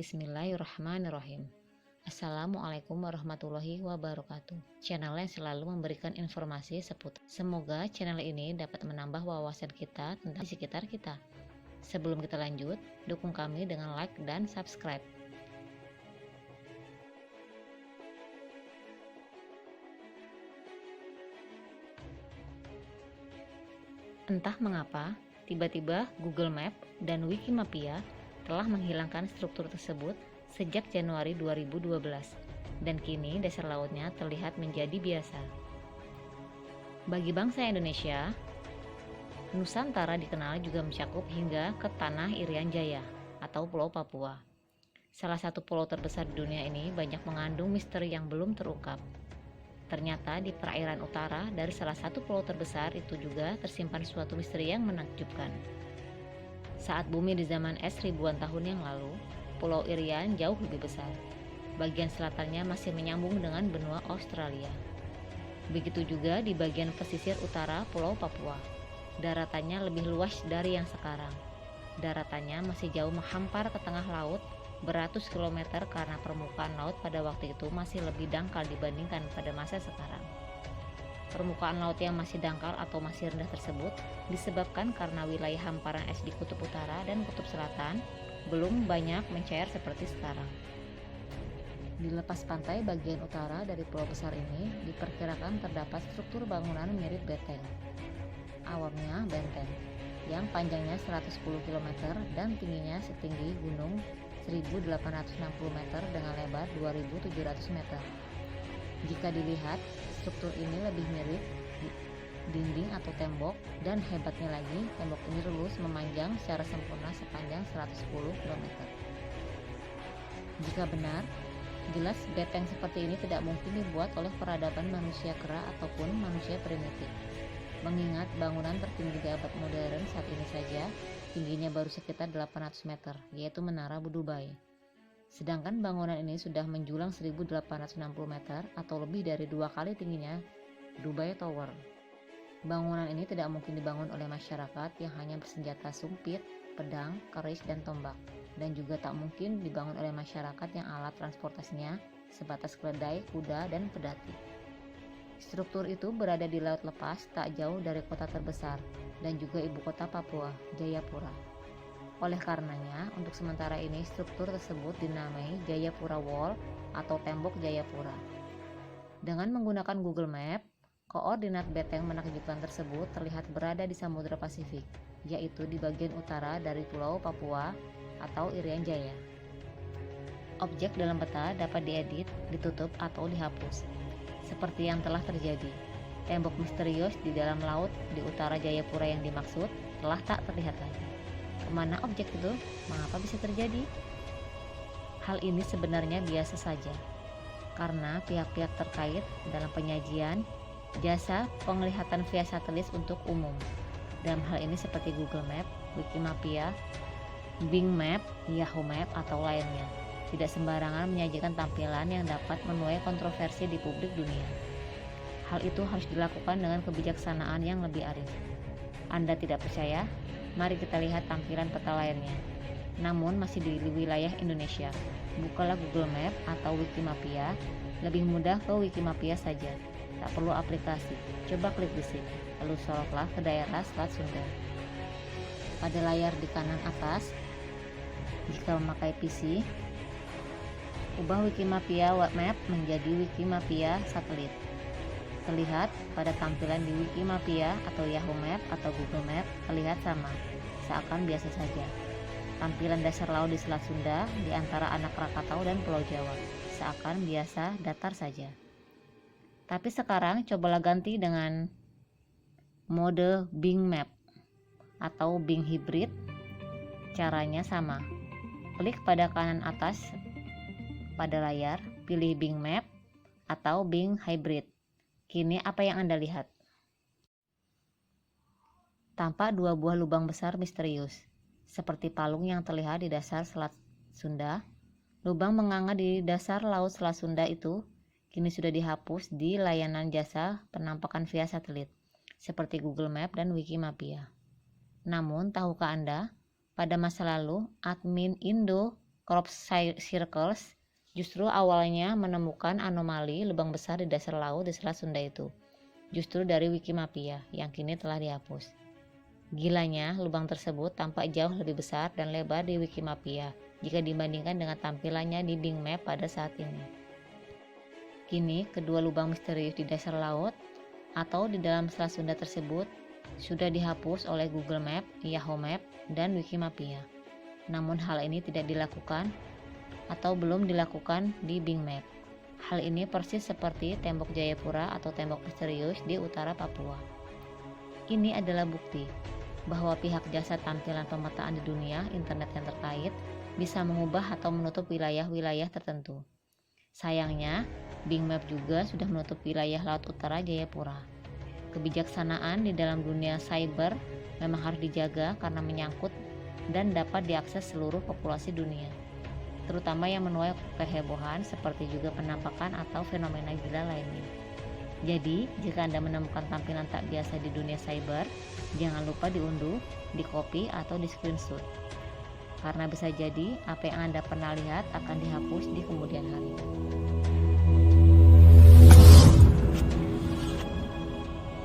Bismillahirrahmanirrahim. Assalamualaikum warahmatullahi wabarakatuh. Channel yang selalu memberikan informasi seputar. Semoga channel ini dapat menambah wawasan kita tentang sekitar kita. Sebelum kita lanjut, dukung kami dengan like dan subscribe. Entah mengapa, tiba-tiba Google Map dan Wikimapia telah menghilangkan struktur tersebut sejak Januari 2012, dan kini dasar lautnya terlihat menjadi biasa. Bagi bangsa Indonesia, Nusantara dikenal juga mencakup hingga ke tanah Irian Jaya atau Pulau Papua. Salah satu pulau terbesar di dunia ini banyak mengandung misteri yang belum terungkap. Ternyata di perairan utara dari salah satu pulau terbesar itu juga tersimpan suatu misteri yang menakjubkan. Saat bumi di zaman es ribuan tahun yang lalu, Pulau Irian jauh lebih besar. Bagian selatannya masih menyambung dengan benua Australia. Begitu juga di bagian pesisir utara Pulau Papua. Daratannya lebih luas dari yang sekarang. Daratannya masih jauh menghampar ke tengah laut, beratus kilometer karena permukaan laut pada waktu itu masih lebih dangkal dibandingkan pada masa sekarang. Permukaan laut yang masih dangkal atau masih rendah tersebut disebabkan karena wilayah hamparan es di kutub utara dan kutub selatan belum banyak mencair seperti sekarang. Di lepas pantai bagian utara dari pulau besar ini diperkirakan terdapat struktur bangunan mirip benteng. Awamnya benteng, yang panjangnya 110 km dan tingginya setinggi gunung 1860 meter dengan lebar 2700 meter. Jika dilihat, struktur ini lebih mirip dinding atau tembok, dan hebatnya lagi, tembok ini lurus memanjang secara sempurna sepanjang 110 km. Jika benar, jelas benteng seperti ini tidak mungkin dibuat oleh peradaban manusia kera ataupun manusia primitif. Mengingat bangunan tertinggi di abad modern saat ini saja tingginya baru sekitar 800 meter, yaitu Menara Dubai. Sedangkan bangunan ini sudah menjulang 1860 meter atau lebih dari 2 kali tingginya Dubai Tower. Bangunan ini tidak mungkin dibangun oleh masyarakat yang hanya bersenjata sumpit, pedang, keris, dan tombak, dan juga tak mungkin dibangun oleh masyarakat yang alat transportasinya sebatas keledai, kuda, dan pedati. Struktur itu berada di laut lepas tak jauh dari kota terbesar dan juga ibu kota Papua, Jayapura. Oleh karenanya, untuk sementara ini struktur tersebut dinamai Jayapura Wall atau Tembok Jayapura. Dengan menggunakan Google Map, koordinat benteng menakjubkan tersebut terlihat berada di Samudra Pasifik, yaitu di bagian utara dari Pulau Papua atau Irian Jaya. Objek dalam peta dapat diedit, ditutup, atau dihapus, seperti yang telah terjadi. Tembok misterius di dalam laut di utara Jayapura yang dimaksud telah tak terlihat lagi. Kemana objek itu? Mengapa bisa terjadi? Hal ini sebenarnya biasa saja, karena pihak-pihak terkait dalam penyajian jasa penglihatan via satelit untuk umum. Dalam hal ini seperti Google Map, Wikimapia, Bing Map, Yahoo Map, atau lainnya. Tidak sembarangan menyajikan tampilan yang dapat menuai kontroversi di publik dunia. Hal itu harus dilakukan dengan kebijaksanaan yang lebih arif. Anda tidak percaya? Mari kita lihat tampilan peta lainnya. Namun masih di wilayah Indonesia. Bukalah Google Map atau Wikimapia. Lebih mudah ke Wikimapia saja. Tak perlu aplikasi. Coba klik di sini. Lalu sorotlah ke daerah Selat Sunda. Pada layar di kanan atas, jika memakai PC, ubah Wikimapia Map menjadi Wikimapia Satelit. Terlihat pada tampilan di Wikimapia atau Yahoo Map atau Google Map terlihat sama, seakan biasa saja. Tampilan dasar laut di Selat Sunda di antara Anak Krakatau dan Pulau Jawa, seakan biasa datar saja. Tapi sekarang cobalah ganti dengan mode Bing Map atau Bing Hybrid. Caranya sama. Klik pada kanan atas pada layar, pilih Bing Map atau Bing Hybrid. Kini apa yang Anda lihat? Tampak 2 buah lubang besar misterius, seperti palung yang terlihat di dasar Selat Sunda. Lubang menganga di dasar laut Selat Sunda itu kini sudah dihapus di layanan jasa penampakan via satelit, seperti Google Map dan Wikimapia. Namun, tahukah Anda, pada masa lalu, admin Indo crop circles justru awalnya menemukan anomali lubang besar di dasar laut di Selat Sunda itu. Justru dari Wikimapia yang kini telah dihapus. Gilanya, lubang tersebut tampak jauh lebih besar dan lebar di Wikimapia jika dibandingkan dengan tampilannya di Bing Map pada saat ini. Kini, kedua lubang misterius di dasar laut atau di dalam Selat Sunda tersebut sudah dihapus oleh Google Map, Yahoo Map, dan Wikimapia. Namun hal ini tidak dilakukan atau belum dilakukan di Bing Map. Hal ini persis seperti tembok Jayapura atau tembok misterius di utara Papua. Ini adalah bukti bahwa pihak jasa tampilan pemetaan di dunia internet yang terkait bisa mengubah atau menutup wilayah-wilayah tertentu. Sayangnya, Bing Map juga sudah menutup wilayah laut utara Jayapura. Kebijaksanaan di dalam dunia cyber memang harus dijaga karena menyangkut dan dapat diakses seluruh populasi dunia, terutama yang menuai kehebohan seperti juga penampakan atau fenomena gila lainnya. Jadi, jika Anda menemukan tampilan tak biasa di dunia cyber, jangan lupa diunduh, di-copy, atau di-screenshot. Karena bisa jadi apa yang Anda pernah lihat akan dihapus di kemudian hari.